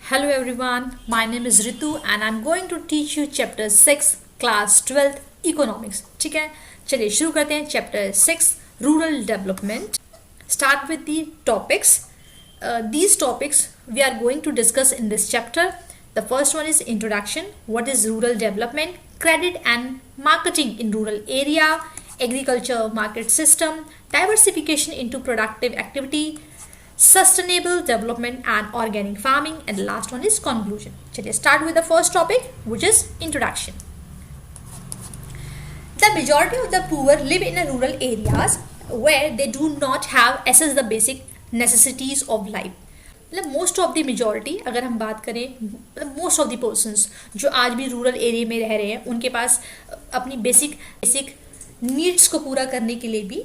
Hello everyone, my name is Ritu and I'm going to teach you chapter 6 class 12th economics. ठीक है, चलिए शुरू करते हैं chapter 6 rural development. Start with the topics. These topics we are going to discuss in this chapter. The first one is introduction. What is rural development? Credit and marketing in rural area. Agriculture market system. Diversification into productive activity. Sustainable development and organic farming, and the last one is conclusion. Chलिए start with the first topic, which is introduction. The majority of the poor live in a rural areas where they do not have access the basic necessities of life. मतलब most of the majority अगर हम बात करें, मतलब most of the persons जो आज भी rural area में रह रहे हैं, उनके पास अपनी बेसिक नीड्स को पूरा करने के लिए भी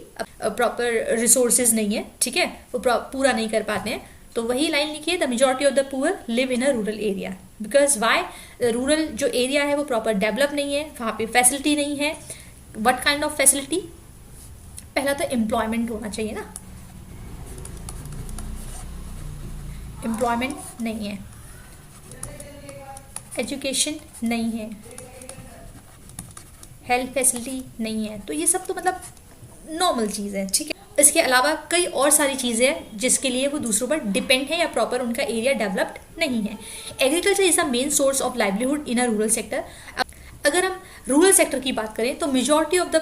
प्रॉपर रिसोर्सेज नहीं है. ठीक है, वो पूरा नहीं कर पाते हैं. तो वही लाइन लिखिए, the majority of the poor live in a rural area. Because why rural जो एरिया है वो प्रॉपर डेवलप नहीं है, वहाँ पे फैसिलिटी नहीं है. What kind of facility? पहला तो एम्प्लॉयमेंट होना चाहिए ना, एम्प्लॉयमेंट नहीं है, एजुकेशन नहीं है, हेल्थ फैसिलिटी नहीं है. तो ये सब तो मतलब नॉर्मल चीज़ है. ठीक है, इसके अलावा कई और सारी चीज़ें हैं जिसके लिए वो दूसरों पर डिपेंड है या प्रॉपर उनका एरिया डेवलप्ड नहीं है. Agriculture is a main source of livelihood in a rural sector. अगर हम रूरल सेक्टर की बात करें तो majority of the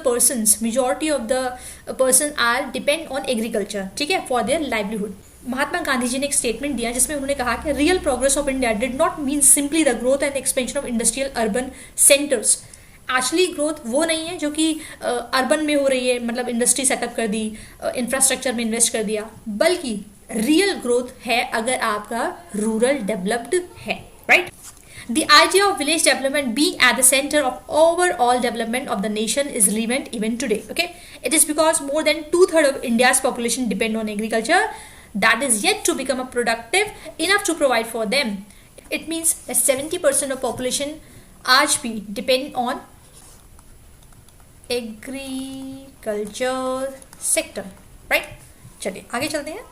person are depend on agriculture. ठीक है, for their livelihood. Mahatma Gandhi ji ने एक स्टेटमेंट दिया जिसमें उन्होंने कहा कि real progress of India did not mean simply the growth and expansion of industrial urban centres. Actually growth वो नहीं है जो कि अर्बन में हो रही है, मतलब इंडस्ट्री सेटअप कर दी, इंफ्रास्ट्रक्चर में इन्वेस्ट कर दिया, बल्कि रियल ग्रोथ है अगर आपका रूरल डेवलप्ड है. Right. The idea of village development being at the center of overall development of the nation is relevant even today. Okay, it is because more than 2/3 of India's population depend on agriculture that is yet to become a productive enough to provide for them. It means that 70% of population आज भी depend on agriculture sector. Right? चलिए आगे चलते हैं.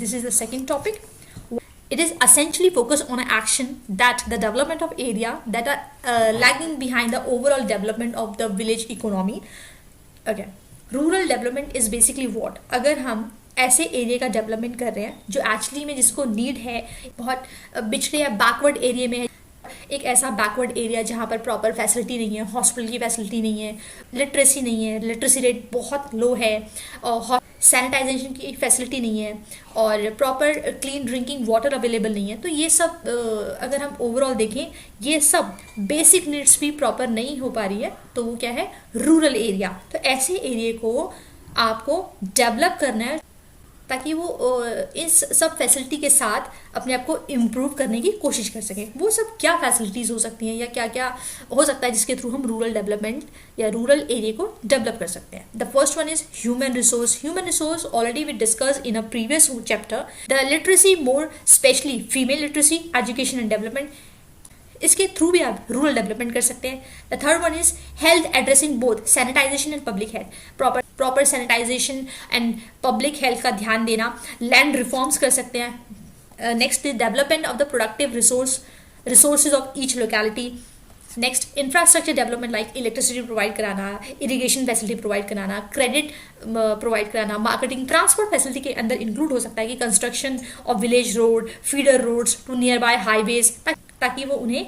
This is the second topic. It is essentially focused on an action that the development of area that are lagging behind the overall development of the village economy. Okay, rural development is basically what? अगर हम ऐसे area का development कर रहे हैं जो actually में जिसको नीड है, बहुत बिछड़े या बैकवर्ड एरिया में है, एक ऐसा बैकवर्ड एरिया जहाँ पर प्रॉपर फैसिलिटी नहीं है, हॉस्पिटल की फैसिलिटी नहीं है, लिटरेसी नहीं है, लिटरेसी रेट बहुत लो है, और सैनिटाइजेशन की फैसिलिटी नहीं है, और proper clean drinking water available नहीं है. तो ये सब अगर हम ओवरऑल देखें, ये सब बेसिक नीड्स भी प्रॉपर नहीं हो पा रही है. तो वो क्या है? Rural area. तो ऐसे एरिया को आपको डेवलप करना है ताकि वो इस सब फैसिलिटी के साथ अपने आप को इम्प्रूव करने की कोशिश कर सकें. वो सब क्या फैसिलिटीज़ हो सकती हैं या क्या क्या हो सकता है जिसके थ्रू हम रूरल डेवलपमेंट या रूरल एरिया को डेवलप कर सकते हैं. The first one is human resource. Human resource already we discuss in a previous chapter. The literacy, more specially female literacy, education and development, इसके थ्रू भी आप rural development कर सकते हैं. The third one is health, addressing both sanitization and public health. Proper sanitization and public health का ध्यान देना. Land reforms कर सकते हैं. Next is development of the productive resources of each locality. Next infrastructure development like electricity provide कराना, irrigation facility provide कराना, credit provide कराना, marketing, transport facility के अंदर इंक्लूड हो सकता है कि construction of village road, feeder roads to near by highways, ताकि वो उन्हें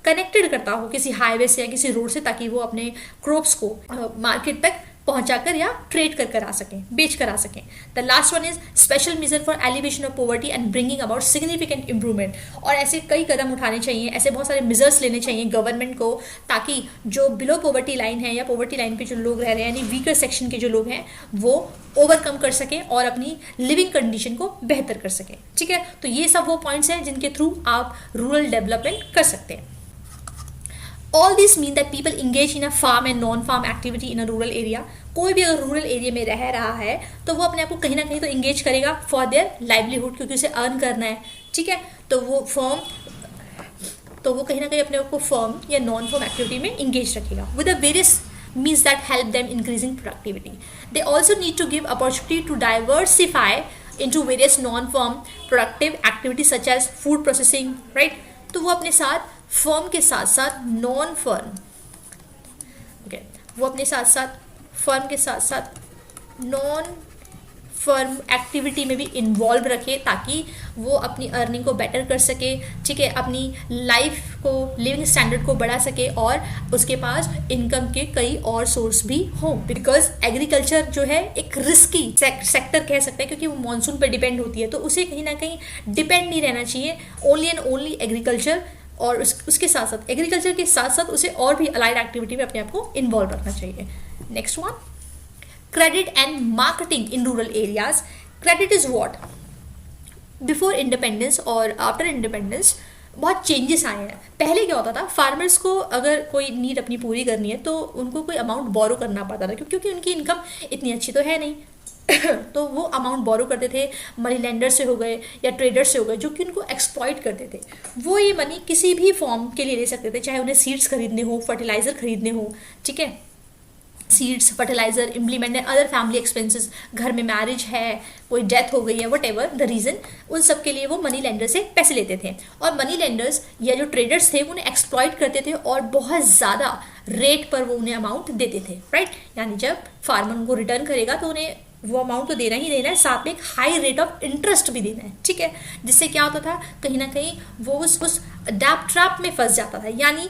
कनेक्टेड करता हो किसी हाईवे से या किसी रोड से, ताकि वो अपने क्रॉप्स को मार्केट तक पहुंचाकर या ट्रेड कर आ सकें, बेच कर आ सकें. The last one is special measure for elevation of poverty and bringing about significant improvement. और ऐसे कई कदम उठाने चाहिए, ऐसे बहुत सारे मेजर्स लेने चाहिए गवर्नमेंट को, ताकि जो बिलो पॉवर्टी लाइन है या पॉवर्टी लाइन पे जो लोग रह रहे हैं, यानी वीकर सेक्शन के जो लोग हैं, वो ओवरकम कर सकें और अपनी लिविंग कंडीशन को बेहतर कर सकें. ठीक है, तो ये सब वो पॉइंट्स हैं जिनके थ्रू आप रूरल डेवलपमेंट कर सकते हैं. All these mean that people engage in a farm and non-farm activity in a rural area. कोई भी अगर रूरल एरिया में रह रहा है तो वो अपने आप को कहीं ना कहीं तो इंगेज करेगा फॉर देयर लाइवलीहुड, क्योंकि उसे अर्न करना है. ठीक है, तो वो कहीं ना कहीं अपने आप को फर्म या नॉन फर्म एक्टिविटी में इंगेज रखेगा with the various means that help them increasing productivity. They also need to give opportunity to diversify into various non-firm productive activities such as food processing, right? तो वो अपने साथ firm के साथ साथ non firm, okay, वो अपने साथ साथ फर्म के साथ साथ नॉन फर्म एक्टिविटी में भी इन्वॉल्व रखे ताकि वो अपनी अर्निंग को बेटर कर सके, ठीक है, अपनी लाइफ को, लिविंग स्टैंडर्ड को बढ़ा सके और उसके पास इनकम के कई और सोर्स भी हों। बिकॉज एग्रीकल्चर जो है एक रिस्की सेक्टर कह सकते हैं क्योंकि वो मानसून पर डिपेंड होती है, तो उसे कहीं ना कहीं डिपेंड नहीं रहना चाहिए ओनली एंड ओनली एग्रीकल्चर, और उसके साथ साथ एग्रीकल्चर के साथ साथ उसे और भी अलाइड एक्टिविटी में अपने आप को इन्वॉल्व रखना चाहिए। Next one, credit and marketing in rural areas. Credit is what? Before independence और after independence बहुत चेंजेस आए हैं। पहले क्या होता था, फार्मर्स को अगर कोई नीड अपनी पूरी करनी है तो उनको कोई अमाउंट बोरो करना पड़ता था क्योंकि उनकी इनकम इतनी अच्छी तो है नहीं तो वो अमाउंट बोरो करते थे, मनी लेंडर से हो गए या ट्रेडर से हो गए जो कि उनको एक्सप्लॉइट करते थे। वो ये मनी किसी भी फॉर्म के लिए ले सकते थे, चाहे उन्हें सीड्स खरीदने हो, फर्टिलाइजर खरीदने हो, ठीक है, seeds, fertiliser, implement and other family expenses, घर में मैरिज है, कोई डेथ हो गई है, वट एवर द रीज़न, उन सब के लिए वो मनी लेंडर से पैसे लेते थे। और मनी लेंडर्स या जो ट्रेडर्स थे उन्हें एक्सप्लॉइट करते थे और बहुत ज़्यादा रेट पर वो उन्हें अमाउंट देते थे, राइट? यानी जब फार्मर उनको रिटर्न करेगा तो उन्हें वो अमाउंट तो देना ही देना है, साथ में एक हाई रेट ऑफ इंटरेस्ट भी देना है, ठीक है, जिससे क्या होता था, कहीं ना कहीं वो उस डैप ट्रैप में फंस जाता था। यानी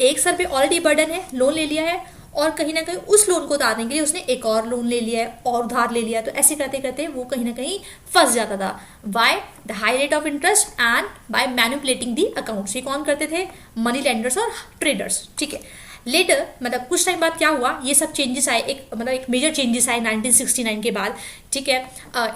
एक सर पे ऑलरेडी बर्डन है, लोन ले लिया है और कहीं ना कहीं उस लोन को उतारने के लिए उसने एक और लोन ले लिया है और उधार ले लिया है, तो ऐसे करते करते वो कहीं ना कहीं फंस जाता था। By the high rate of interest and by manipulating the accounts. ये कौन करते थे? मनी लेंडर्स और ट्रेडर्स, ठीक है। लेटर मतलब कुछ टाइम बाद क्या हुआ, ये सब चेंजेस आए, एक मेजर चेंजेस आए 1969 के बाद, ठीक है।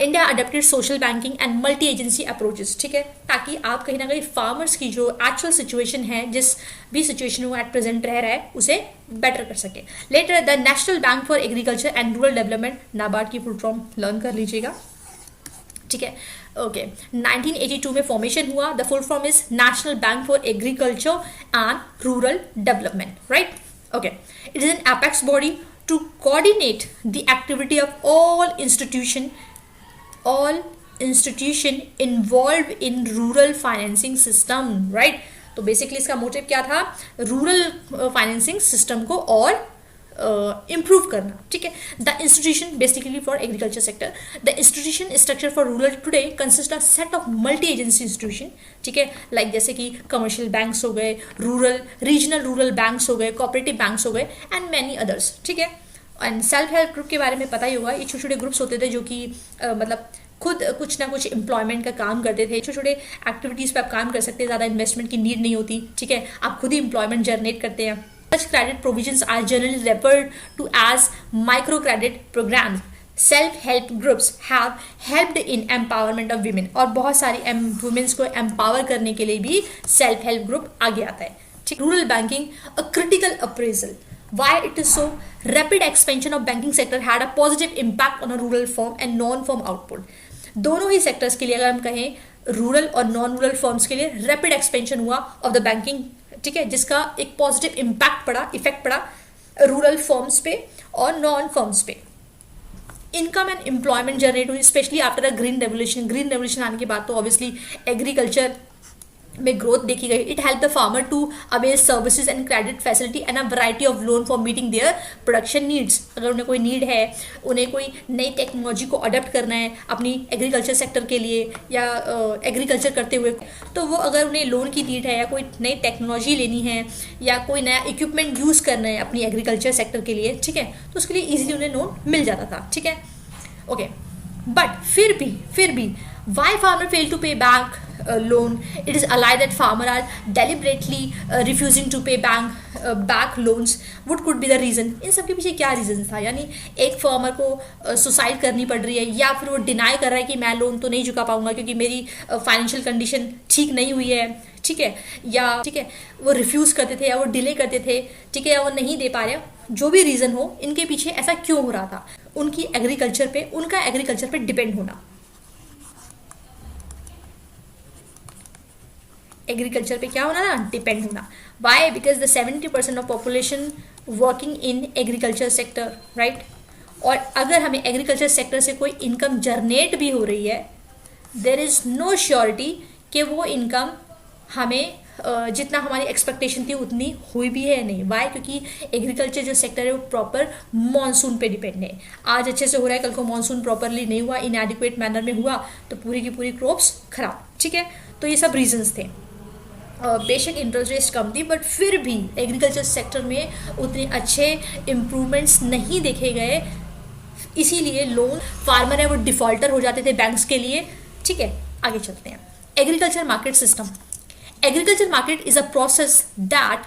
India adopted social banking and multi agency approaches, ठीक है, ताकि आप कहीं ना कहीं फार्मर्स की जो एक्चुअल सिचुएशन है, जिस भी सिचुएशन वो एट प्रेजेंट रह रहा है, उसे बेटर कर सके। Later the National Bank for Agriculture and Rural Development, NABARD की फुल फॉर्म लर्न कर लीजिएगा, ठीक है, ओके। 1982 में फॉर्मेशन हुआ। The full form is National Bank for Agriculture and Rural Development, right, okay. It is an apex body to coordinate the activity of all institution involve in rural financing system, right. तो basically इसका motive क्या था? Rural financing system को और improve करना, ठीक है। The institution basically for agriculture sector, the institution structure for rural today consist of set of multi agency institution, ठीक है, लाइक जैसे कि कमर्शियल बैंक्स हो गए, रीजनल रूरल बैंक्स हो गए, कोऑपरेटिव बैंक्स हो गए एंड मैनी अदर्स, ठीक है। एंड सेल्फ हेल्प ग्रुप के बारे में पता ही होगा, ये छोटे छोटे ग्रुप्स होते थे जो कि मतलब खुद कुछ ना कुछ एम्प्लॉयमेंट का काम करते थे, छोटे छोटे एक्टिविटीज़ पे आप काम कर सकते हैं, ज़्यादा इन्वेस्टमेंट की नीड नहीं होती, ठीक है, आप खुद ही एम्प्लॉयमेंट जनरेट करते हैं। Such credit provisions are generally referred to as microcredit programs. Self-help groups have helped in empowerment of women, और बहुत सारी वुमेन्स को एम्पावर करने के लिए भी सेल्फ हेल्प ग्रुप आगे आता है, ठीक। Rural banking a critical appraisal, why it is so rapid expansion of banking sector had a positive impact on a rural firm and non-firm output. दोनों ही सेक्टर्स के लिए अगर हम कहें, रूरल और नॉन रूरल फर्म्स के लिए रैपिड एक्सपेंशन हुआ ऑफ द बैंकिंग, ठीक है, जिसका एक पॉजिटिव इफेक्ट पड़ा रूरल फर्म्स पे और नॉन फर्म्स पे। इनकम एंड एम्प्लॉयमेंट जनरेट हुई specially after a green revolution आने के बाद तो ऑब्वियसली एग्रीकल्चर में ग्रोथ देखी गई। It help the farmer to avail services and credit facility and a variety of loan for meeting their production needs. अगर उन्हें कोई नीड है, उन्हें कोई नई टेक्नोलॉजी को अडॉप्ट करना है अपनी एग्रीकल्चर सेक्टर के लिए या एग्रीकल्चर करते हुए, तो वो अगर उन्हें लोन की नीड है या कोई नई टेक्नोलॉजी लेनी है या कोई नया इक्विपमेंट यूज़ करना है अपनी एग्रीकल्चर सेक्टर के लिए, ठीक है, तो उसके लिए ईजिली उन्हें लोन मिल जाता था, ठीक है, ओके। बट फिर भी why farmer fail to pay back loan? It is alleged that farmer are deliberately refusing to pay back loans. What could be the reason? इन सब के पीछे क्या रीज़न था? यानी एक फार्मर को सुसाइड करनी पड़ रही है या फिर वो डिनाई कर रहा है कि मैं लोन तो नहीं चुका पाऊंगा क्योंकि मेरी फाइनेंशियल कंडीशन ठीक नहीं हुई है, ठीक है, या ठीक है वो रिफ्यूज़ करते थे या वो डिले करते थे, ठीक है, या वो नहीं दे पा रहे, जो भी रीज़न हो, इनके पीछे ऐसा क्यों हो रहा था? उनका एग्रीकल्चर पे डिपेंड होना, एग्रीकल्चर पे क्या होना ना, डिपेंड होना। Why? Because the 70% of population working in agriculture sector, right, और अगर हमें एग्रीकल्चर सेक्टर से कोई इनकम जनरेट भी हो रही है, देयर इज़ नो श्योरिटी कि वो इनकम हमें जितना हमारी एक्सपेक्टेशन थी उतनी हुई भी है या नहीं। वाई? क्योंकि एग्रीकल्चर जो सेक्टर है वो प्रॉपर मॉनसून पे डिपेंड है। आज अच्छे से हो रहा है, कल को मॉनसून प्रॉपरली नहीं हुआ, इनएडिक्वेट मैनर में हुआ तो पूरी की पूरी क्रॉप्स खराब। ठीक है, तो ये सब रीजंस थे। बेशक इंटरेस्ट रेट कम थी, बट फिर भी एग्रीकल्चर सेक्टर में उतने अच्छे इम्प्रूवमेंट्स नहीं देखे गए, इसीलिए लोन फार्मर है वो डिफॉल्टर हो जाते थे बैंक्स के लिए। ठीक है, आगे चलते हैं। Agriculture market system. Agriculture market is a process that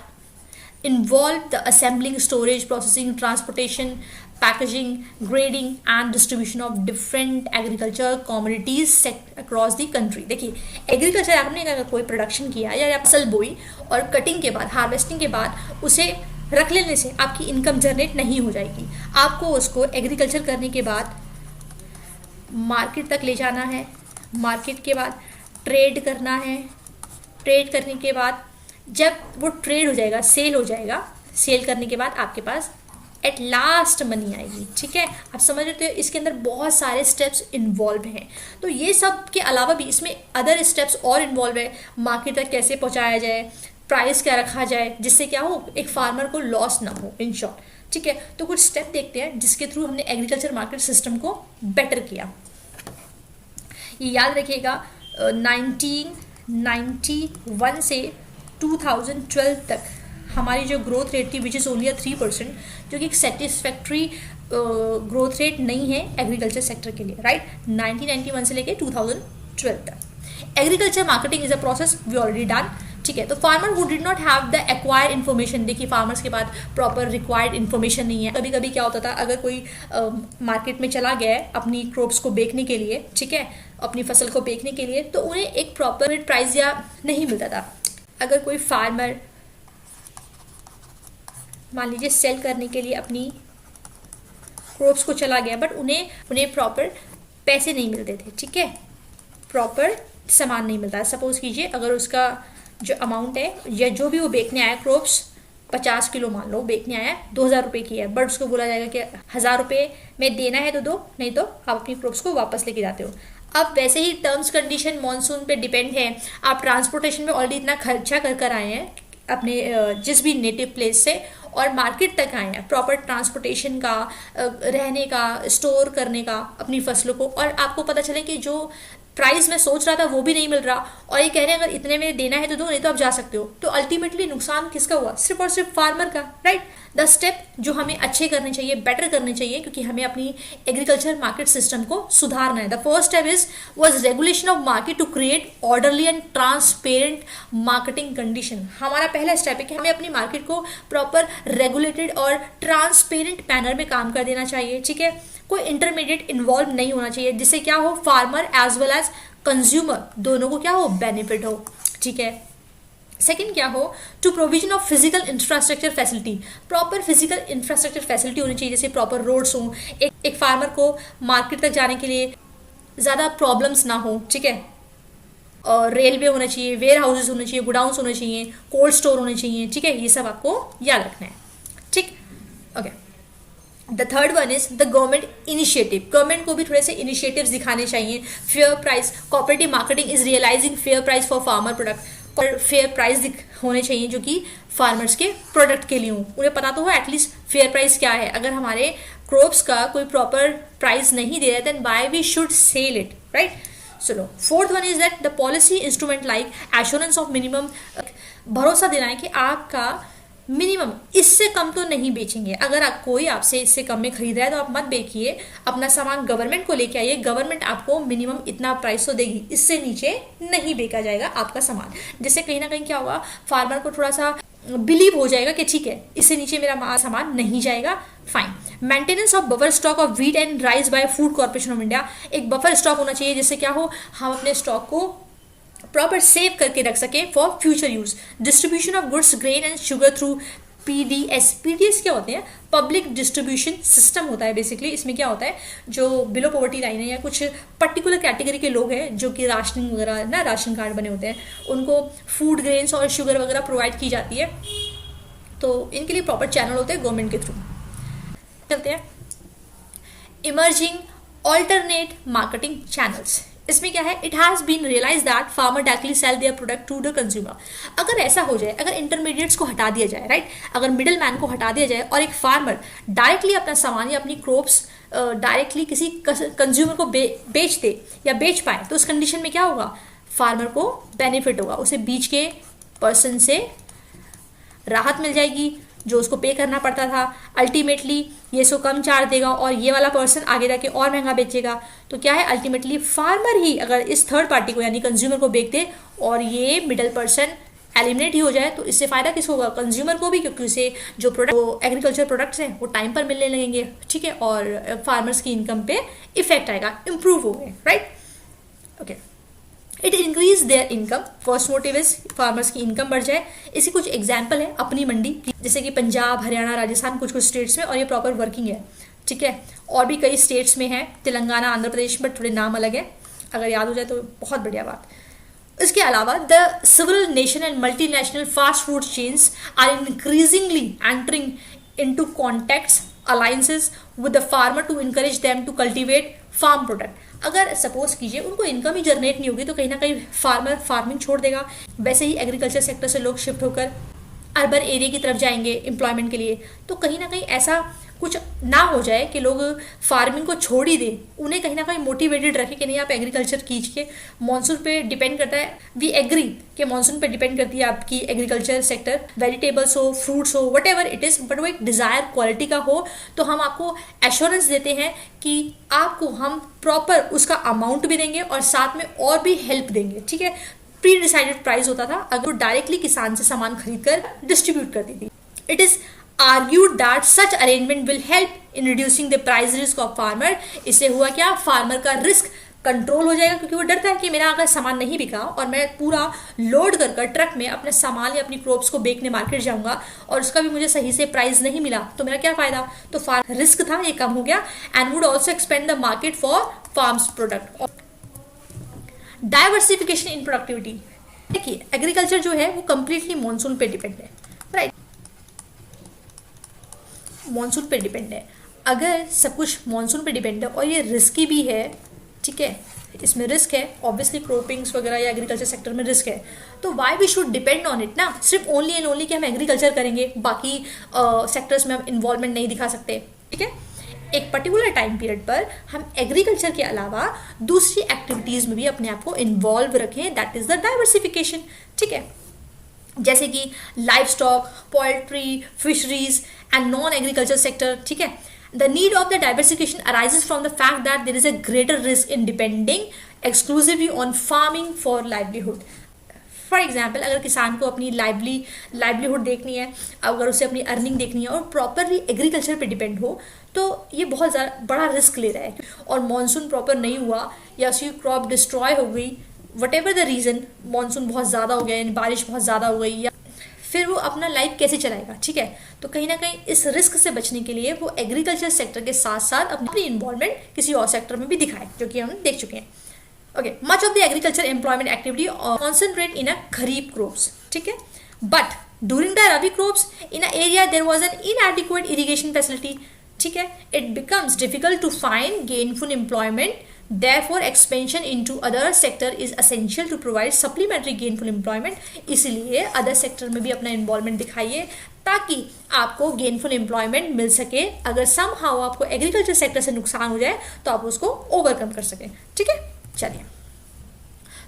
involve the assembling, storage, processing, transportation, packaging, grading and distribution of different agriculture commodities across the country। देखिए, एग्रीकल्चर आपने अगर कोई प्रोडक्शन किया या फसल बोई और कटिंग के बाद, हार्वेस्टिंग के बाद उसे रख लेने से आपकी इनकम जनरेट नहीं हो जाएगी। आपको उसको एग्रीकल्चर करने के बाद मार्केट तक ले जाना है, मार्केट के बाद ट्रेड करना है, ट्रेड करने के बाद जब वो ट्रेड हो जाएगा, सेल हो जाएगा, सेल करने के बाद आपके पास एट लास्ट मनी आएगी। ठीक है, आप समझ रहे हो, इसके अंदर बहुत सारे स्टेप्स इन्वॉल्व हैं। तो ये सब के अलावा भी इसमें अदर स्टेप्स और इन्वॉल्व है। मार्केट तक कैसे पहुंचाया जाए, प्राइस क्या रखा जाए जिससे क्या हो, एक फार्मर को लॉस ना हो, इन शॉर्ट। ठीक है, तो कुछ स्टेप देखते हैं जिसके थ्रू हमने एग्रीकल्चर मार्केट सिस्टम को बेटर किया। ये याद रखिएगा, 1991 से 2012 तक हमारी जो ग्रोथ रेट थी विच इज़ ओनली 3%, जो कि एक सेटिस्फैक्ट्री ग्रोथ रेट नहीं है एग्रीकल्चर सेक्टर के लिए, राइट। 1991 से लेके 2012 तक। Agriculture marketing is a process we already done. ठीक है, तो farmer who did not have the acquired information, देखिए फार्मर्स के पास प्रॉपर रिक्वायर्ड इन्फॉर्मेशन नहीं है। कभी कभी क्या होता था, अगर कोई मार्केट में चला गया है अपनी क्रॉप्स को बेचने के लिए, ठीक है, अपनी फसल को बेचने के लिए, तो उन्हें एक प्रॉपर प्राइस या नहीं मिलता था। अगर कोई फार्मर मान लीजिए सेल करने के लिए अपनी क्रॉप्स को चला गया, बट उन्हें प्रॉपर पैसे नहीं मिलते थे। ठीक है, प्रॉपर सामान नहीं मिलता। सपोज कीजिए अगर उसका जो अमाउंट है या जो भी वो बेचने आया, क्रॉप्स 50 किलो मान लो बेचने आया, 2000 रुपये की है, बट उसको बोला जाएगा कि 1000 रुपये में देना है तो दो, नहीं तो आप अपनी क्रॉप्स को वापस लेके जाते हो। अब वैसे ही टर्म्स कंडीशन मॉनसून पे डिपेंड है। आप ट्रांसपोर्टेशन में ऑलरेडी इतना खर्चा कर आए हैं अपने जिस भी नेटिव प्लेस से और मार्केट तक आए हैं, प्रॉपर ट्रांसपोर्टेशन का, रहने का, स्टोर करने का अपनी फसलों को, और आपको पता चले कि जो प्राइस मैं सोच रहा था वो भी नहीं मिल रहा, और ये कह रहे हैं अगर इतने में देना है तो दो, नहीं तो आप जा सकते हो। तो अल्टीमेटली नुकसान किसका हुआ? सिर्फ और सिर्फ फार्मर का, राइट। द स्टेप जो हमें अच्छे करने चाहिए, बेटर करने चाहिए, क्योंकि हमें अपनी एग्रीकल्चर मार्केट सिस्टम को सुधारना है। The first step was regulation of market to create orderly and transparent marketing condition. हमारा पहला स्टेप है कि हमें अपनी मार्केट को प्रॉपर रेगुलेटेड और ट्रांसपेरेंट मैनर में काम कर देना चाहिए। ठीक है, कोई इंटरमीडिएट इन्वॉल्व नहीं होना चाहिए, जिससे क्या हो, farmer as well as consumer दोनों को क्या हो, बेनिफिट हो। ठीक है, सेकेंड क्या हो, to provision of physical infrastructure facility. Proper physical infrastructure facility होनी चाहिए, जैसे प्रॉपर रोड्स हो, एक फार्मर को मार्केट तक जाने के लिए ज़्यादा प्रॉब्लम्स ना हो। ठीक है, और रेलवे होना चाहिए, वेयर हाउसेज होने चाहिए, गोडाउन्स होने चाहिए, कोल्ड स्टोर होने चाहिए। ठीक है, ये सब आपको याद रखना है। ठीक, okay. The third one is the government initiative. Government को भी थोड़े से इनिशिएटिव्स दिखाने चाहिए। Fair price, cooperative marketing is realising fair price for farmer product. और फेयर प्राइस होने चाहिए जो कि फार्मर्स के प्रोडक्ट के लिए हो, उन्हें पता तो हो एटलीस्ट फेयर प्राइस क्या है। अगर हमारे क्रॉप्स का कोई प्रॉपर प्राइस नहीं दे रहा है, then buy we should sell it, right. चलो, fourth one is that the policy instrument like assurance of minimum, भरोसा देना है कि आपका मिनिमम इससे कम तो नहीं बेचेंगे। अगर कोई आपसे इससे कम में खरीद रहा है तो आप मत बेचिए, अपना सामान गवर्नमेंट को लेके आइए, गवर्नमेंट आपको मिनिमम इतना प्राइस तो देगी, इससे नीचे नहीं बेचा जाएगा आपका सामान। जिससे कहीं ना कहीं क्या होगा, फार्मर को थोड़ा सा बिलीव हो जाएगा कि ठीक है, इससे नीचे मेरा सामान नहीं जाएगा, fine. Maintenance of buffer stock of wheat and rice by Food Corporation of India. एक बफर स्टॉक होना चाहिए जिससे क्या हो, हम अपने स्टॉक को प्रॉपर सेव करके रख सके for future use. Distribution of goods, grain and sugar through PDS. PDS क्या होते हैं? पब्लिक डिस्ट्रीब्यूशन सिस्टम होता है बेसिकली। इसमें क्या होता है, जो बिलो पॉवर्टी लाइन है या कुछ पर्टिकुलर कैटेगरी के लोग हैं जो कि राशनिंग वगैरह ना, राशन कार्ड बने होते हैं, उनको फूड ग्रेन्स और शुगर वगैरह प्रोवाइड की जाती है, तो इनके लिए प्रॉपर चैनल होते हैं गवर्नमेंट के थ्रू। चलते हैं इमर्जिंग ऑल्टरनेट मार्केटिंग चैनल्स। इसमें क्या है, it has been realise that farmer directly sell their product to the consumer. अगर ऐसा हो जाए, अगर इंटरमीडिएट्स को हटा दिया जाए, राइट, अगर मिडिल मैन को हटा दिया जाए और एक फार्मर डायरेक्टली अपना सामान या अपनी क्रॉप्स डायरेक्टली किसी कंज्यूमर को बेच दे या बेच पाए, तो उस कंडीशन में क्या होगा, फार्मर को बेनिफिट होगा, उसे बीच के पर्सन से राहत मिल जाएगी जो उसको पे करना पड़ता था। अल्टीमेटली ये सो कम चार्ज देगा और ये वाला पर्सन आगे जाके और महंगा बेचेगा। तो क्या है, अल्टीमेटली फार्मर ही अगर इस थर्ड पार्टी को यानी कंज्यूमर को बेच दे और ये मिडल पर्सन एलिमिनेट ही हो जाए, तो इससे फायदा किसको होगा, कंज्यूमर को भी, क्योंकि उसे जो प्रोडक्ट एग्रीकल्चर प्रोडक्ट्स हैं वो टाइम पर मिलने लगेंगे, ठीक है, और फार्मर्स की इनकम पे इफेक्ट आएगा, इंप्रूव हो गए, right. Okay, it increase their income. First motive is farmers की इनकम बढ़ जाए। इसकी कुछ एग्जाम्पल है अपनी मंडी, जैसे कि पंजाब, हरियाणा, राजस्थान, कुछ कुछ स्टेट्स में, और ये प्रॉपर वर्किंग है, ठीक है। और भी कई स्टेट्स में है, तेलंगाना, आंध्र प्रदेश, बट थोड़े नाम अलग है, अगर याद हो जाए तो बहुत बढ़िया बात। इसके अलावा the civil nation and multinational fast food chains are increasingly entering into contacts alliances with the farmer to encourage them to cultivate farm product. अगर सपोज कीजिए उनको इनकम ही जनरेट नहीं होगी तो कहीं ना कहीं फार्मर फार्मिंग छोड़ देगा। वैसे ही एग्रीकल्चर सेक्टर से लोग शिफ्ट होकर अर्बन एरिया की तरफ जाएंगे एम्प्लॉयमेंट के लिए, तो कहीं ना कहीं ऐसा कुछ ना हो जाए कि लोग फार्मिंग को छोड़ ही दें, उन्हें कहीं ना कहीं मोटिवेटेड रखें कि नहीं आप एग्रीकल्चर कीजिए। मॉनसून पे डिपेंड करता है, वी एग्री कि मॉनसून पे डिपेंड करती है आपकी एग्रीकल्चर सेक्टर, वेजिटेबल्स हो, फ्रूट्स हो, what ever it is, but वो एक डिज़ायर क्वालिटी का हो, तो हम आपको एश्योरेंस देते हैं कि आपको हम प्रॉपर उसका अमाउंट भी देंगे और साथ में और भी हेल्प देंगे, ठीक है। प्री डिसाइडेड प्राइस होता था अगर डायरेक्टली किसान से सामान खरीद कर डिस्ट्रीब्यूट करती थी। It is argued that such arrangement will help in reducing the price risk of farmer। इससे हुआ क्या, फार्मर का रिस्क कंट्रोल हो जाएगा, क्योंकि वो डरता है कि मेरा अगर सामान नहीं बिका और मैं पूरा लोड कर ट्रक में अपने सामान या अपनी क्रॉप्स को बेचने मार्केट जाऊंगा और उसका भी मुझे सही से प्राइस नहीं मिला तो मेरा क्या फायदा। तो फार्म रिस्क था, ये कम हो गया, and would also expand the market for farms product. Diversification in productivity. देखिए एग्रीकल्चर जो है वो कंप्लीटली मॉनसून पे डिपेंड है, राइट, मॉनसून पे डिपेंड है। अगर सब कुछ मॉनसून पे डिपेंड है और ये रिस्की भी है, ठीक है, इसमें रिस्क है, ऑब्वियसली क्रॉपिंग्स वगैरह या एग्रीकल्चर सेक्टर में रिस्क है, तो why we should depend on it ना, सिर्फ ओनली एंड ओनली कि हम एग्रीकल्चर करेंगे, बाकी सेक्टर्स में हम इन्वॉल्वमेंट नहीं दिखा सकते, ठीक है। एक पर्टिकुलर टाइम पीरियड पर हम एग्रीकल्चर के अलावा दूसरी एक्टिविटीज़ में भी अपने आप को इन्वॉल्व रखें, दैट इज़ द डाइवर्सिफिकेशन, ठीक है। जैसे कि life stock, poultry, fisheries and non agriculture sector, ठीक है। The need of the diversification arises from the fact that there is a greater risk in depending exclusively on farming for livelihood. For example, अगर किसान को अपनी livelihood देखनी है, अगर उसे अपनी अर्निंग देखनी है और प्रॉपरली एग्रीकल्चर पे डिपेंड हो, तो ये बहुत ज़्यादा बड़ा रिस्क ले रहा है। और मॉनसून प्रॉपर नहीं हुआ या उसकी क्रॉप डिस्ट्रॉय हो गई, what ever the reason, monsoon बहुत ज़्यादा हो गया यानी बारिश बहुत ज़्यादा हो गई, या फिर वो अपना लाइफ कैसे चलाएगा, ठीक है। तो कहीं ना कहीं इस रिस्क से बचने के लिए वो एग्रीकल्चर सेक्टर के साथ साथ अपनी इन्वॉल्वमेंट किसी और सेक्टर में भी दिखाए, जो कि हम देख चुके हैं। Okay, much of the agriculture employment activity concentrate in a kharif crops, ठीक है, but during the rabi crops in a area there was an inadequate irrigation facility, ठीक है, it becomes difficult to find gainful employment. Therefore, expansion into other sector is essential to provide supplementary gainful employment। इसलिए other sector में भी अपना involvement दिखाइए ताकि आपको gainful employment मिल सके। अगर somehow आपको agriculture sector से नुकसान हो जाए तो आप उसको overcome कर सकें, ठीक है। चलिए,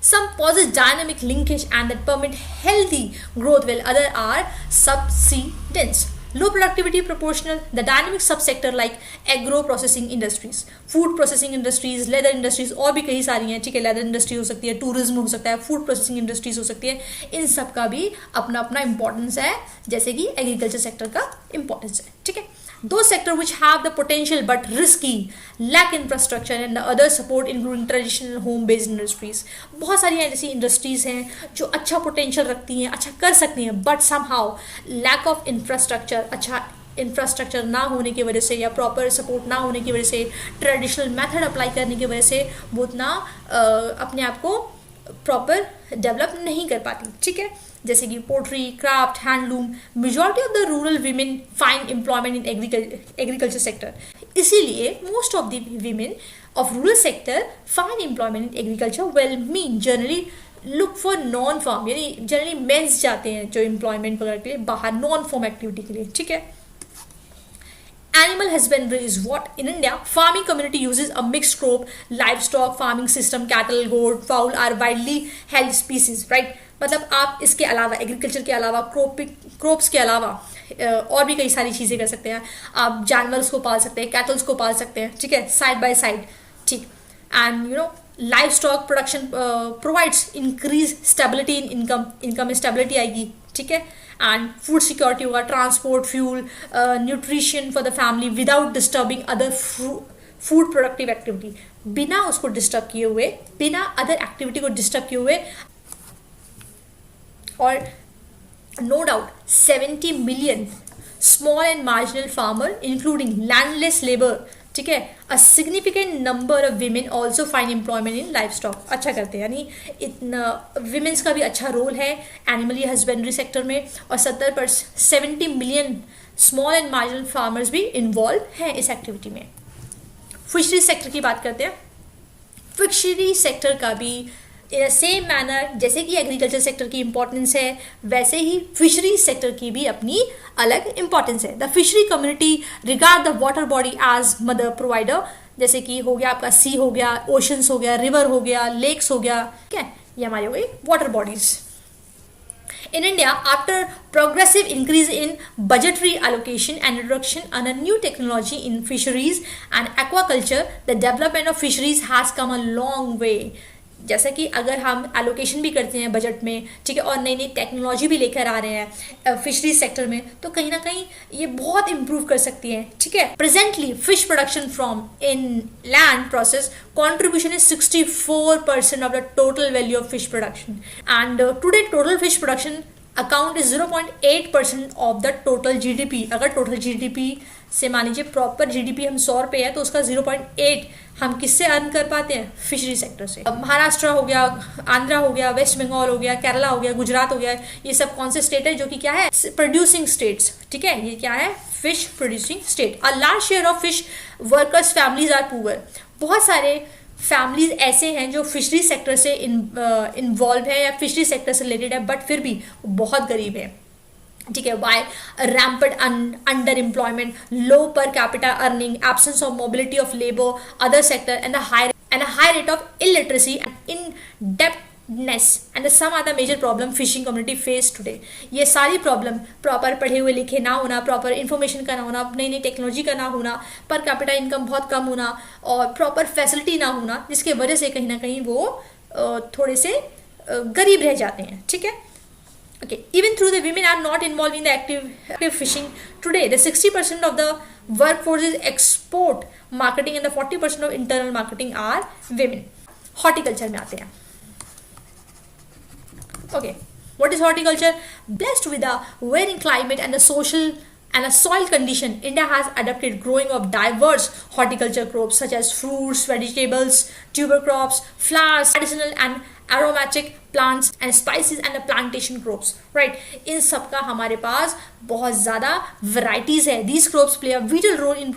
some possess dynamic linkage and that permit healthy growth while other are subsidence। Low productivity proportional, the dynamic subsector like agro processing industries, food processing industries, leather industries, और भी कई सारी हैं, ठीक है। लेदर इंडस्ट्री हो सकती है, टूरिज्म हो सकता है, फूड प्रोसेसिंग इंडस्ट्रीज हो सकती है, इन सब का भी अपना अपना इंपॉर्टेंस है, जैसे कि एग्रीकल्चर सेक्टर का इंपॉर्टेंस है, ठीक है। Those sectors which have the potential but risky, lack infrastructure and the other support including traditional home-based industries। बहुत सारी ऐसी इंडस्ट्रीज हैं जो अच्छा पोटेंशियल रखती हैं, अच्छा कर सकती हैं, but somehow lack of infrastructure, अच्छा इंफ्रास्ट्रक्चर ना होने की वजह से या प्रॉपर सपोर्ट ना होने की वजह से, ट्रेडिशनल मेथड अप्लाई करने की वजह से वो उतना अपने आप को प्रॉपर डेवलप नहीं कर पाती, ठीक है। जैसे कि poultry, craft, handloom, majority of the rural women find employment in agriculture sector. इसीलिए most of the women of rural sector find employment in agriculture well mean generally look for non farm, यानी generally mains जाते हैं जो employment वगैरह के लिए बाहर non farm activity के लिए, ठीक है. Animal husbandry is what in India farming community uses a mixed crop livestock farming system. Cattle, goat, fowl are widely held species, right? मतलब आप इसके अलावा एग्रीकल्चर के अलावा क्रोप्स के अलावा और भी कई सारी चीज़ें कर सकते हैं. आप जानवर्स को पाल सकते हैं, कैटल्स को पाल सकते हैं, ठीक है, साइड बाय साइड, ठीक. And live stock production provides increase stability in income में स्टेबिलिटी आएगी, ठीक है. एंड फूड सिक्योरिटी होगा, transport, fuel, nutrition for the family without disturbing other food productive activity. बिना उसको डिस्टर्ब किए हुए, बिना अदर एक्टिविटी को डिस्टर्ब किए हुए. और no doubt 70 million small and marginal farmer including landless labor, ठीक है. A significant number of women also find employment in life stock. अच्छा करते हैं, यानी इतना वीमेंस का भी अच्छा रोल है एनिमली हस्बेंड्री सेक्टर में. और 70 million small and marginal farmers भी इन्वॉल्व हैं इस एक्टिविटी में. फिशरी सेक्टर की बात करते हैं. फिशरी सेक्टर का भी इन सेम मैनर जैसे कि एग्रीकल्चर सेक्टर की इंपॉर्टेंस है, वैसे ही फिशरी सेक्टर की भी अपनी अलग इंपॉर्टेंस है. The fishery community regard the water body as mother provider. जैसे कि हो गया आपका सी हो गया, ओशंस हो गया, रिवर हो गया, लेक्स हो गया, ठीक है, ये हमारी हो गई water bodies. In India, after progressive increase in budgetary allocation and introduction on a new technology in fisheries and aquaculture, the development of fisheries has come a long way. जैसा कि अगर हम एलोकेशन भी करते हैं बजट में, ठीक है, और नई नई टेक्नोलॉजी भी लेकर आ रहे हैं फिशरी सेक्टर में, तो कहीं ना कहीं ये बहुत इम्प्रूव कर सकती है, ठीक है. Presently fish production from in land process contribution is 64% of the total value of fish production, and today total fish production account is 0.8% of the total GDP. अगर total GDP से मान लीजिए प्रॉपर GDP हम 100 रुपये है तो उसका 0.8 हम किससे अर्न कर पाते हैं? फिशरी सेक्टर से. अब महाराष्ट्र हो गया, आंध्रा हो गया, वेस्ट बंगाल हो गया, केरला हो गया, गुजरात हो गया, ये सब कौन से स्टेट है जो कि क्या है? प्रोड्यूसिंग स्टेट्स, ठीक है. ये क्या है? Fish producing state. A large share of fish workers families are poor. बहुत सारे फैमिलीज ऐसे हैं जो फिशरी सेक्टर से इन्वॉल्व है या फिशरी सेक्टर से रिलेटेड है, बट फिर भी बहुत गरीब है, ठीक है. Why rampant under employment, low per capita earning, absence of mobility of labour, other sector and high rate of illiteracy and indebtedness and some other major problem fishing community face today. ये सारी problem proper पढ़े हुए लिखे ना होना, proper information का ना होना, नई नई टेक्नोलॉजी का ना होना, पर कैपिटा इनकम बहुत कम होना और प्रॉपर फैसिलिटी ना होना, जिसके वजह से कहीं ना कहीं वो थोड़े से गरीब रह जाते हैं, ठीक है. Okay, even though the women are not involved in the active fishing today, the 60% of the workforce is export marketing and the 40% of internal marketing are women. Horticulture में आते हैं. Okay, what is horticulture? Blessed with a varying climate and the social and a soil condition, India has adapted growing of diverse horticulture crops such as fruits, vegetables, tuber crops, flowers, medicinal and aromatic plants and spices and the plantation crops, right? इन सब का हमारे पास बहुत ज़्यादा varieties है. These crops play a vital role in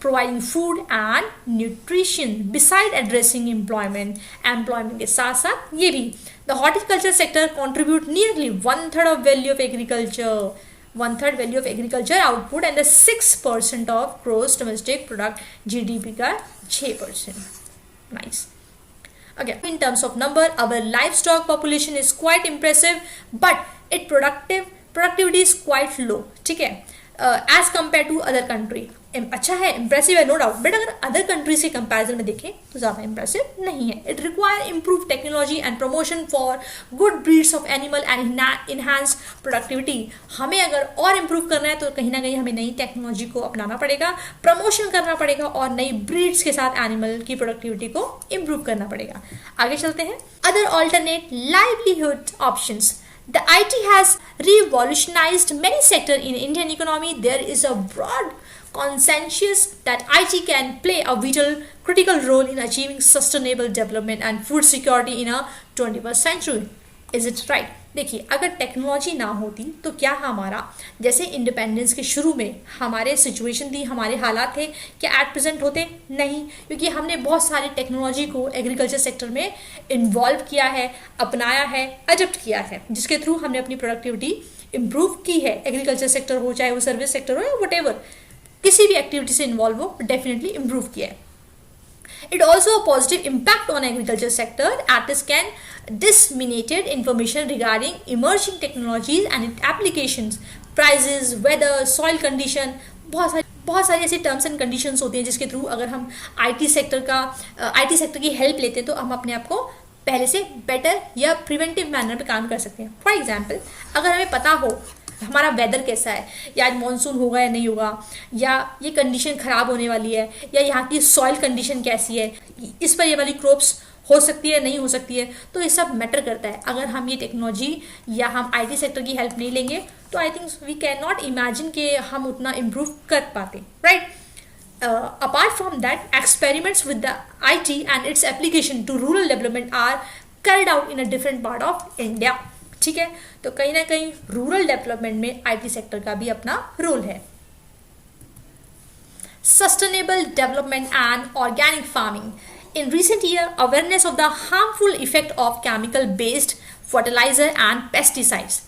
providing food and nutrition beside addressing employment के साथ साथ ये भी. The horticulture sector contribute nearly 1/3 of value of agriculture, 1/3 value of agriculture output and the 6% of gross domestic product. GDP का 6%. Nice. Okay, in terms of number, our livestock population is quite impressive, but its productivity is quite low, ठीक है, as compared to other country. अच्छा है, impressive है, no doubt, but अगर other countries के comparison में देखें तो ज़्यादा इम्प्रेसिव नहीं है. It require improve technology and promotion for good breeds of animal and enhance productivity. हमें अगर और इम्प्रूव करना है तो कहीं ना कहीं हमें नई टेक्नोलॉजी को अपनाना पड़ेगा, प्रमोशन करना पड़ेगा और नई ब्रीड्स के साथ एनिमल की प्रोडक्टिविटी को इम्प्रूव करना पड़ेगा. आगे चलते हैं. Other alternate livelihood options. The IT has revolutionized many sectors in Indian economy. There is a broad consensus that IT can play a vital, critical role in achieving sustainable development and food security in a 21st century. Is it right? देखिए, अगर technology ना होती तो क्या हमारा जैसे independence के शुरू में हमारे सिचुएशन थी, हमारे हालात थे, क्या एट प्रेजेंट होते? नहीं, क्योंकि हमने बहुत सारी टेक्नोलॉजी को एग्रीकल्चर सेक्टर में इन्वॉल्व किया है, अपनाया है, अडॉप्ट किया है, जिसके थ्रू हमने अपनी प्रोडक्टिविटी इम्प्रूव की है। एग्रीकल्चर सेक्टर हो, चाहे वो सर्विस सेक्टर हो या वट किसी भी एक्टिविटी से इन्वॉल्व हो, डेफिनेटली इम्प्रूव किया है। It also a positive impact on agriculture sector as it can disseminated information regarding emerging technologies and its applications, prices, weather, soil condition, बहुत सारी ऐसी टर्म्स एंड कंडीशंस होती हैं जिसके थ्रू अगर हम आईटी सेक्टर की हेल्प लेते हैं तो हम अपने आप को पहले से बेटर या प्रिवेंटिव मैनर पे काम कर सकते हैं। फॉर एग्जाम्पल, अगर हमें पता हो हमारा वेदर कैसा है, या आज मानसून होगा या नहीं होगा, या ये कंडीशन ख़राब होने वाली है, या यहाँ की सॉइल कंडीशन कैसी है, इस पर ये वाली क्रॉप्स हो सकती है नहीं हो सकती है, तो ये सब मैटर करता है। अगर हम ये टेक्नोलॉजी या हम आईटी सेक्टर की हेल्प नहीं लेंगे तो I think we can not imagine कि हम उतना इम्प्रूव कर पाते, right. Apart from that, experiments with the IT and its application to rural development are carried out in a different part of India. ठीक है, तो कहीं ना कहीं रूरल डेवलपमेंट में आईटी सेक्टर का भी अपना रोल है। Sustainable development and organic farming. In recent year, awareness of the harmful effect of chemical-based fertilizer and pesticides.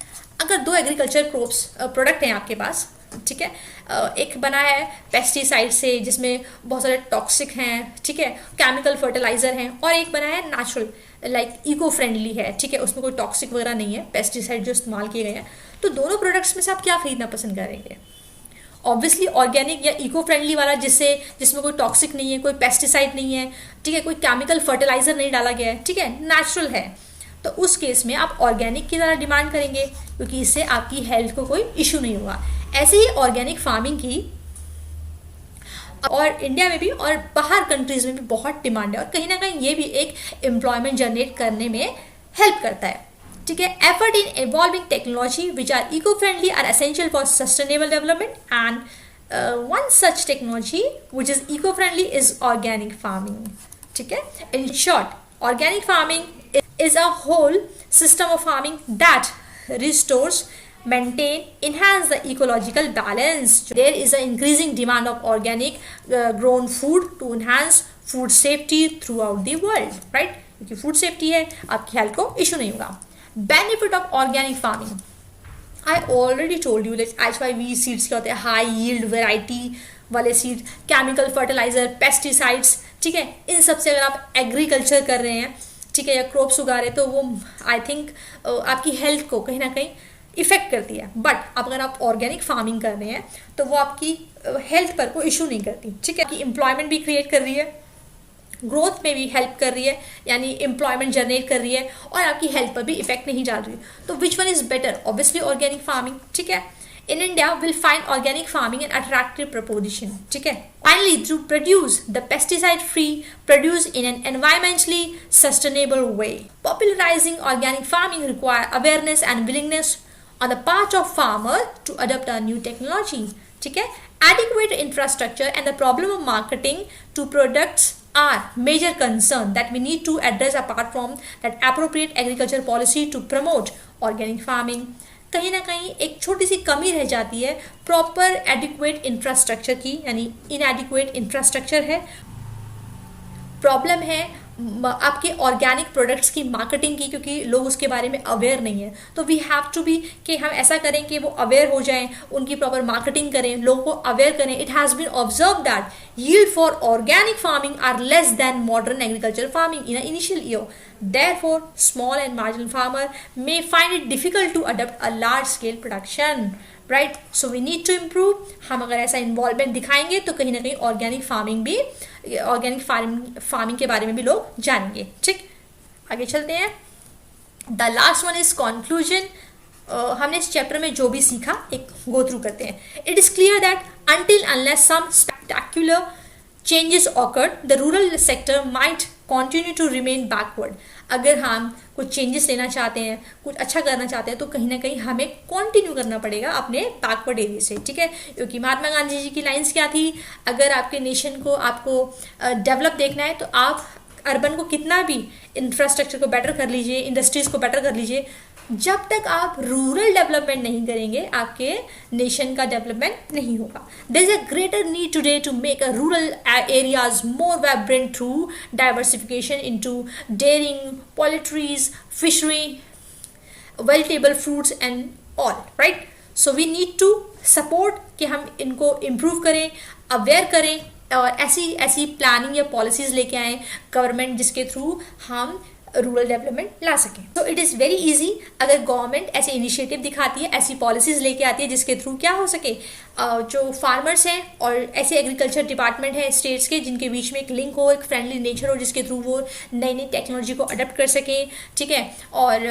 अगर दो एग्रीकल्चर क्रॉप्स प्रोडक्ट हैं आपके पास, ठीक है, एक बना है पेस्टिसाइड से जिसमें बहुत सारे टॉक्सिक हैं, ठीक है, केमिकल फर्टिलाइजर हैं, और एक बना है नेचुरल लाइक इको फ्रेंडली है, ठीक है, उसमें कोई टॉक्सिक वगैरह नहीं है, पेस्टिसाइड जो इस्तेमाल किए गए हैं। तो दोनों प्रोडक्ट्स में से आप क्या खरीदना पसंद करेंगे? ऑब्वियसली ऑर्गेनिक या इको फ्रेंडली वाला जिसमें कोई टॉक्सिक नहीं है, कोई पेस्टिसाइड नहीं है, ठीक है, कोई केमिकल फर्टिलाइजर नहीं डाला गया है, ठीक है, नेचुरल है। तो उस केस में आप ऑर्गेनिक की तरह डिमांड करेंगे क्योंकि इससे आपकी हेल्थ को कोई इशू नहीं होगा। ऐसे ही ऑर्गेनिक फार्मिंग की और इंडिया में भी और बाहर कंट्रीज में भी बहुत डिमांड है, और कहीं ना कहीं ये भी एक एम्प्लॉयमेंट जनरेट करने में हेल्प करता है, ठीक है। Effort in evolving technology which are eco friendly are essential for sustainable development, and one such technology which is eco friendly is organic farming, ठीक है। In short, organic farming is a whole system of farming that restores, maintain, enhance the ecological balance. There is an increasing demand of organic grown food to enhance food safety throughout the world, right? क्योंकि food safety है, आपकी health को issue नहीं होगा। Benefit of organic farming, I already told you that HYV seeds क्या होते हैं, high yield variety वाले सीड, केमिकल फर्टिलाइजर, पेस्टिसाइड्स, ठीक है, इन सब से अगर आप एग्रीकल्चर कर रहे हैं, ठीक है, या क्रॉप्स उगा रहे, तो वो आई थिंक आपकी हेल्थ को कहीं ना कहीं इफेक्ट करती है। बट अगर आप ऑर्गेनिक फार्मिंग कर रहे हैं तो वो आपकी हेल्थ पर कोई इशू नहीं करती, ठीक है। आपकी एम्प्लॉयमेंट भी क्रिएट कर रही है, ग्रोथ में भी हेल्प कर रही है, यानी एम्प्लॉयमेंट जनरेट कर रही है, और आपकी हेल्थ पर भी इफेक्ट नहीं डाल रही। तो which one is better? Obviously organic farming, ठीक है। In India, we'll find organic farming an attractive proposition. ठीक है. Finally, to produce the pesticide-free produce in an environmentally sustainable way. Popularizing organic farming require awareness and willingness on the part of farmer to adopt a new technology. ठीक है. Adequate infrastructure and the problem of marketing to products are major concern that we need to address apart from that appropriate agriculture policy to promote organic farming. कहीं ना कहीं एक छोटी सी कमी रह जाती है प्रॉपर एडिक्वेट इंफ्रास्ट्रक्चर की, यानी इनएडिक्वेट इंफ्रास्ट्रक्चर है। प्रॉब्लम है आपके ऑर्गेनिक प्रोडक्ट्स की मार्केटिंग की, क्योंकि लोग उसके बारे में अवेयर नहीं है। तो वी हैव टू बी कि हम ऐसा करें कि वो अवेयर हो जाएं, उनकी प्रॉपर मार्केटिंग करें, लोगों को अवेयर करें। It has been observe that yield for organic farming are less than modern agricultural farming in an initial year. Therefore, small and marginal farmer may find it difficult to adopt a large scale production. Right? So we need to improve. हम अगर ऐसा involvement दिखाएंगे तो कहीं ना कहीं organic farming के बारे में भी लोग जानेंगे। ठीक, आगे चलते हैं। The last one is conclusion. हमने इस चैप्टर में जो भी सीखा एक गो थ्रू करते हैं। It is clear that until unless some spectacular changes occurred, the rural sector might continue to remain backward. अगर हम कुछ चेंजेस लेना चाहते हैं, कुछ अच्छा करना चाहते हैं, तो कहीं ना कहीं हमें कंटिन्यू करना पड़ेगा अपने बैकवर्ड एरिया से। ठीक है, क्योंकि महात्मा गांधी जी की लाइंस क्या थी, अगर आपके नेशन को आपको डेवलप देखना है तो आप अर्बन को कितना भी इंफ्रास्ट्रक्चर को बेटर कर लीजिए, इंडस्ट्रीज को बेटर कर लीजिए, जब तक आप रूरल डेवलपमेंट नहीं करेंगे आपके नेशन का डेवलपमेंट नहीं होगा. There is a greater need today to make a rural areas more vibrant through diversification into dairying, poultries, fishery, vegetable, fruits and all, right. So we need to support कि हम इनको improve करें, aware करें और ऐसी ऐसी planning या policies लेके आएँ गवर्नमेंट जिसके थ्रू हम रूरल डेवलपमेंट ला सकें. तो इट इज़ वेरी इजी अगर गवर्नमेंट ऐसे इनिशिएटिव दिखाती है, ऐसी पॉलिसीज़ लेके आती है जिसके थ्रू क्या हो सके, जो फार्मर्स हैं और ऐसे एग्रीकल्चर डिपार्टमेंट हैं स्टेट्स के जिनके बीच में एक लिंक हो, एक फ्रेंडली नेचर हो जिसके थ्रू वो नई नई टेक्नोलॉजी को अडप्ट कर सकें, ठीक है. और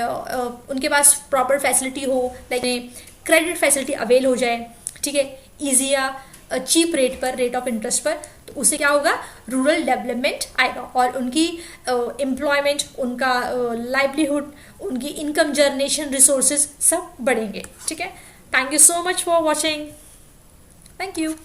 उनके पास प्रॉपर फैसिलिटी हो, लाइक क्रेडिट फैसिलिटी अवेल हो जाए, ठीक है, ईजी या चीप रेट पर, रेट ऑफ इंटरेस्ट पर. तो उससे क्या होगा, रूरल डेवलपमेंट आएगा और उनकी एम्प्लॉयमेंट, उनका लाइवलीहुड, उनकी इनकम जनरेशन रिसोर्सेज सब बढ़ेंगे, ठीक है. Thank you so much for watching. Thank you.